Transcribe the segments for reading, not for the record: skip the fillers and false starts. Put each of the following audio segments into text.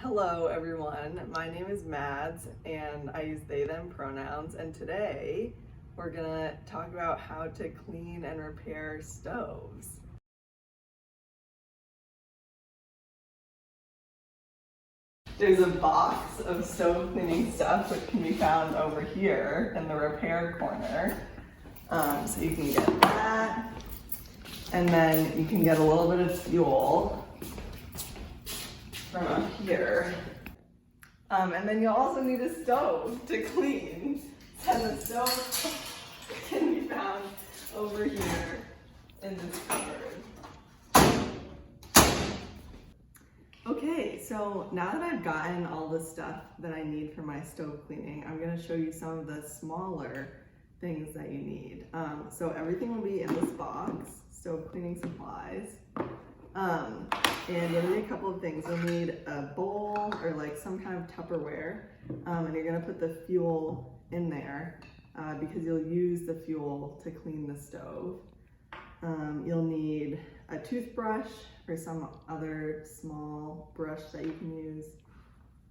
Hello everyone, my name is Mads and I use they them pronouns, and today we're gonna talk about how to clean and repair stoves. There's a box of stove cleaning stuff which can be found over here in the repair corner. So you can get that, and then you can get a little bit of fuel from up here. And then you'll also need a stove to clean. And the stove can be found over here in this cupboard. Okay, so now that I've gotten all the stuff that I need for my stove cleaning, I'm gonna show you some of the smaller things that you need. So everything will be in this box, stove cleaning supplies. And you'll need a couple of things. You'll need a bowl or like some kind of Tupperware, and you're gonna put the fuel in there because you'll use the fuel to clean the stove. You'll need a toothbrush or some other small brush that you can use,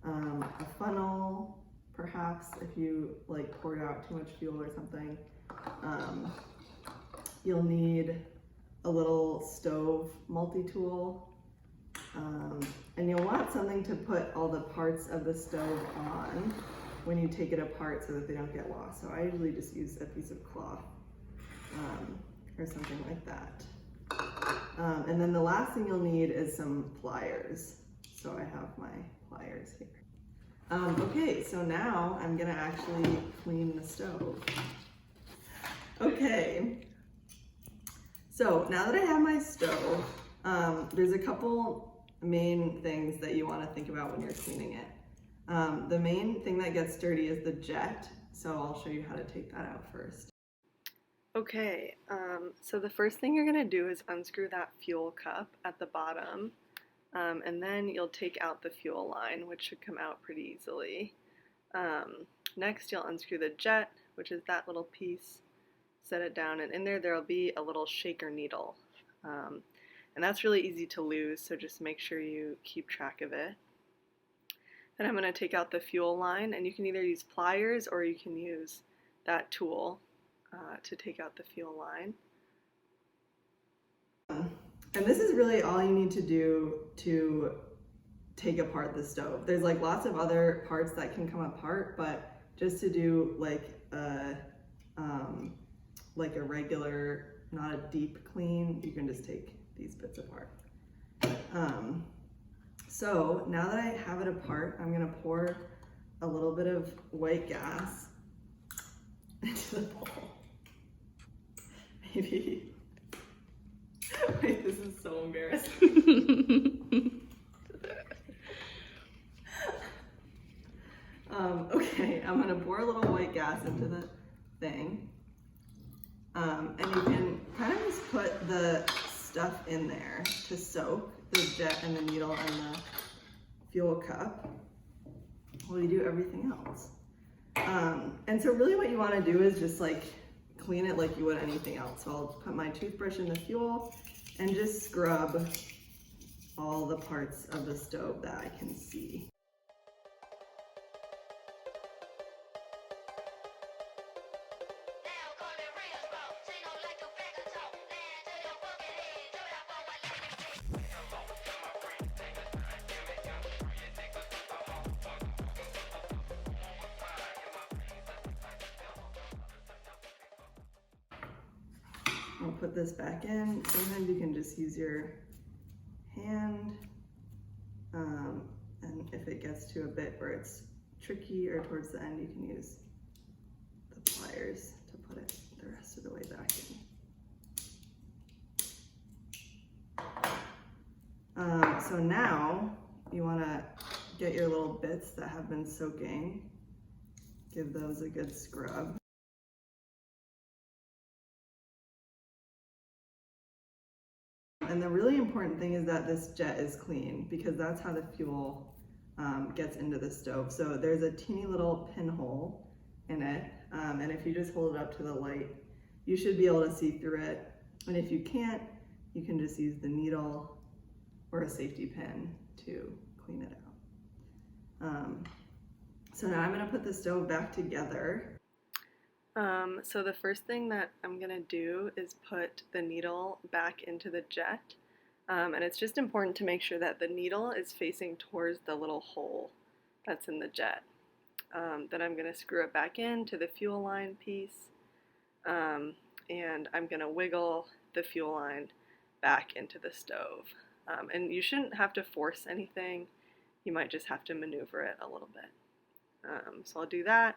a funnel, perhaps if you like poured out too much fuel or something. You'll need a little stove multi-tool, and you'll want something to put all the parts of the stove on when you take it apart so that they don't get lost. So I usually just use a piece of cloth or something like that. And then the last thing you'll need is some pliers. So I have my pliers here. Okay, so now I'm gonna actually clean the stove. Okay. So now that I have my stove, there's a couple main things that you want to think about when you're cleaning it. The main thing that gets dirty is the jet, so I'll show you how to take that out first. Okay, so the first thing you're going to do is unscrew that fuel cup at the bottom, and then you'll take out the fuel line, which should come out pretty easily. Next, you'll unscrew the jet, which is that little piece. Set it down, and in there'll be a little shaker needle, and that's really easy to lose, so just make sure you keep track of it. Then I'm going to take out the fuel line, and you can either use pliers or you can use that tool to take out the fuel line. And this is really all you need to do to take apart the stove. There's like lots of other parts that can come apart, but just to do like a regular, not a deep clean, you can just take these bits apart. So now that I have it apart, I'm gonna pour a little bit of white gas into the bowl. Maybe, wait, this is so embarrassing. Okay, I'm gonna pour a little white gas into the thing. And you can kind of just put the stuff in there to soak, the jet and the needle and the fuel cup while you do everything else. And so really what you want to do is just like clean it like you would anything else. So I'll put my toothbrush in the fuel and just scrub all the parts of the stove that I can see. I'll put this back in. Sometimes you can just use your hand, and if it gets to a bit where it's tricky or towards the end, you can use the pliers to put it the rest of the way back in. So now you want to get your little bits that have been soaking, give those a good scrub. And the really important thing is that this jet is clean, because that's how the fuel gets into the stove. So there's a teeny little pinhole in it, and if you just hold it up to the light, you should be able to see through it. And if you can't, you can just use the needle or a safety pin to clean it out. So now I'm going to put the stove back together. So the first thing that I'm going to do is put the needle back into the jet. And it's just important to make sure that the needle is facing towards the little hole that's in the jet. Then I'm going to screw it back into the fuel line piece. And I'm going to wiggle the fuel line back into the stove. And you shouldn't have to force anything. You might just have to maneuver it a little bit. So I'll do that.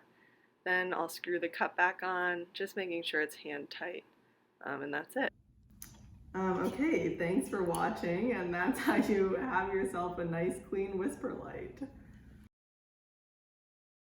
Then I'll screw the cup back on, just making sure it's hand tight. And that's it. Okay, thanks for watching, and that's how you have yourself a nice clean Whisperlite.